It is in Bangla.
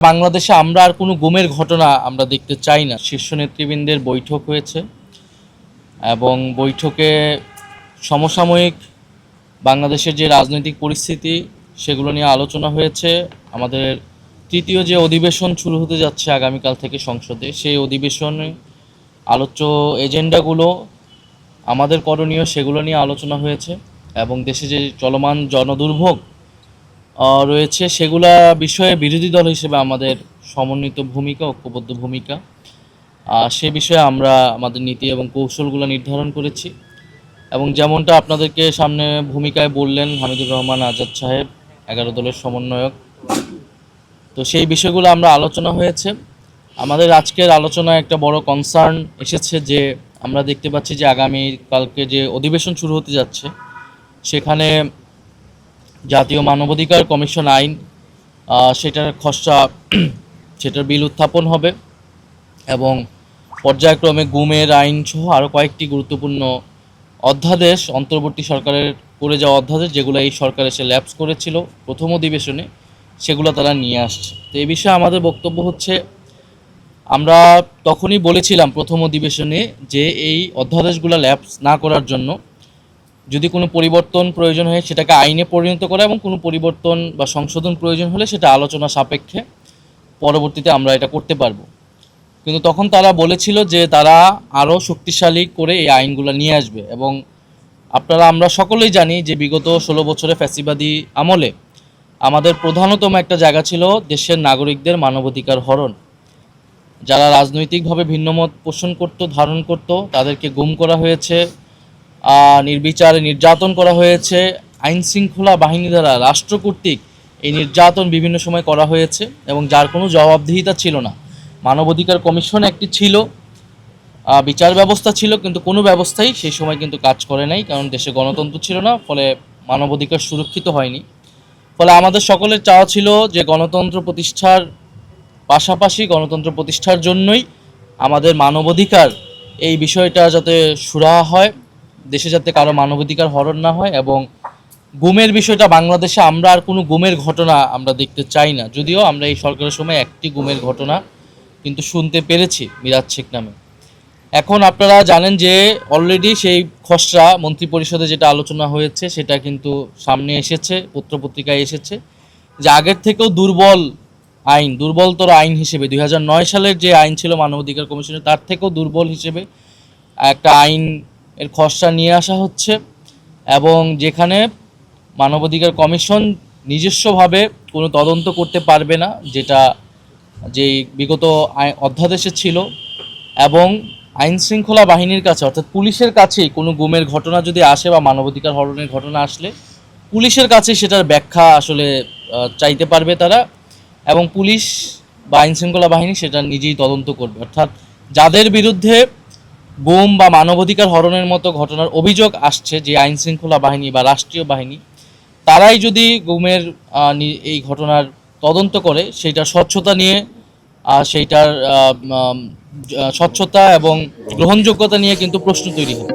বাংলাদেশে আমরা আর কোনো গুমের ঘটনা আমরা দেখতে চাই না। শীর্ষ নেতৃবৃন্দের বৈঠক হয়েছে এবং বৈঠকে সমসাময়িক বাংলাদেশের যে রাজনৈতিক পরিস্থিতি সেগুলো নিয়ে আলোচনা হয়েছে। আমাদের তৃতীয় যে অধিবেশন শুরু হতে যাচ্ছে আগামীকাল থেকে সংসদে, সেই অধিবেশনে আলোচ্য এজেন্ডাগুলো আমাদের করণীয় সেগুলো নিয়ে আলোচনা হয়েছে এবং দেশে যে চলমান জনদুর্ভোগ রয়েছে সেগুলা বিষয়ে বিরোধী দল হিসেবে আমাদের সমন্বিত ভূমিকা, ঐক্যবদ্ধ ভূমিকা, সে বিষয়ে আমরা আমাদের নীতি এবং কৌশলগুলো নির্ধারণ করেছি। এবং যেমনটা আপনাদেরকে সামনে ভূমিকায় বললেন হামিদুর রহমান আজাদ সাহেব, 11 দলের সমন্বয়ক, তো সেই বিষয়গুলো আমরা আলোচনা হয়েছে। আমাদের আজকের আলোচনায় একটা বড় কনসার্ন এসেছে যে আমরা দেখতে পাচ্ছি যে আগামীকালকে যে অধিবেশন শুরু হতে যাচ্ছে সেখানে জাতীয় মানবাধিকার কমিশন আইন সেটার খসড়া সেটার বিল উত্থাপন হবে এবং পর্যায়ক্রমে গুমের আইন সহ আরও কয়েকটি গুরুত্বপূর্ণ অধ্যাদেশ অন্তর্বর্তী সরকারের করে যাওয়া অধ্যাদেশ যেগুলো এই সরকার এসে ল্যাপস করেছিল প্রথম অধিবেশনে, সেগুলো তারা নিয়ে আসছে। তো এই বিষয়ে আমাদের বক্তব্য হচ্ছে, আমরা তখনই বলেছিলাম প্রথম অধিবেশনে যে এই অধ্যাদেশগুলো ল্যাপস না করার জন্য যদি কোনো পরিবর্তন প্রয়োজন হয় সেটাকে আইনে পরিণত করা এবং কোনো পরিবর্তন বা সংশোধন প্রয়োজন হলে সেটা আলোচনা সাপেক্ষে পরবর্তীতে আমরা এটা করতে পারবো। কিন্তু তখন তারা বলেছিল যে তারা আরও শক্তিশালী করে এই আইনগুলো নিয়ে আসবে। এবং আমরা সকলেই জানি যে বিগত 16 বছরে ফ্যাসিবাদী আমলে আমাদের প্রধানতম একটা জায়গা ছিল দেশের নাগরিকদের মানবাধিকার হরণ। যারা রাজনৈতিকভাবে ভিন্নমত পোষণ করত, ধারণ করত, তাদেরকে গুম করা হয়েছে, নির্বিচারে নির্যাতন করা হয়েছে, আইনশৃঙ্খলা বাহিনী দ্বারা রাষ্ট্র কর্তৃক এই নির্যাতন বিভিন্ন সময় করা হয়েছে এবং যার কোনো জবাবদিহিতা ছিল না। মানবাধিকার কমিশন একটি ছিল, বিচার ব্যবস্থা ছিল, কিন্তু কোনো ব্যবস্থাই সেই সময় কিন্তু কাজ করে নাই, কারণ দেশে গণতন্ত্র ছিল না, ফলে মানবাধিকার সুরক্ষিত হয়নি। ফলে আমাদের সকলের চাওয়া ছিল যে গণতন্ত্র প্রতিষ্ঠার পাশাপাশি গণতন্ত্র প্রতিষ্ঠার জন্যই আমাদের মানবাধিকার এই বিষয়টা যাতে সুরাহা হয়, দেশে যাতে কারো মানবাধিকার হরণ না হয়। এবং গুমের বিষয়টা বাংলাদেশে আমরা আর কোনো গুমের ঘটনা আমরা দেখতে চাই না, যদিও আমরা এই সরকারের সময় একটি গুমের ঘটনা কিন্তু শুনতে পেরেছি মিরাজ শেখ নামে। এখন আপনারা জানেন যে অলরেডি সেই খসড়া মন্ত্রিপরিষদে যেটা আলোচনা হয়েছে সেটা কিন্তু সামনে এসেছে, পত্রপত্রিকায় এসেছে, যে আগের থেকেও দুর্বলতর আইন হিসেবে 2009 সালের যে আইন ছিল মানবাধিকার কমিশনের, তার থেকেও দুর্বল হিসেবে একটা আইন এর খসড়া নিয়ে আসা হচ্ছে। এবং যেখানে মানবাধিকার কমিশন নিজস্বভাবে কোনো তদন্ত করতে পারবে না, যেটা যেই বিগত অধ্যাদেশে ছিল, এবং আইন শৃঙ্খলা বাহিনীর কাছে অর্থাৎ পুলিশের কাছেই কোনো গুমের ঘটনা যদি আসে বা মানবাধিকার হরণের ঘটনা আসলে পুলিশের কাছে সেটার ব্যাখ্যা আসলে চাইতে পারবে তারা, এবং পুলিশ বা আইন শৃঙ্খলা বাহিনী সেটা নিজেই তদন্ত করবে। অর্থাৎ যাদের বিরুদ্ধে গুম বা মানবাধিকার হরণের মতো ঘটনার অভিযোগ আসছে, যে আইন শৃঙ্খলা বাহিনী বা রাষ্ট্রীয় বাহিনী, তারাই যদি গুমের এই ঘটনার তদন্ত করে, সেইটার স্বচ্ছতা নিয়ে সেইটার স্বচ্ছতা এবং গ্রহণযোগ্যতা নিয়ে কিন্তু প্রশ্ন তৈরি হবে।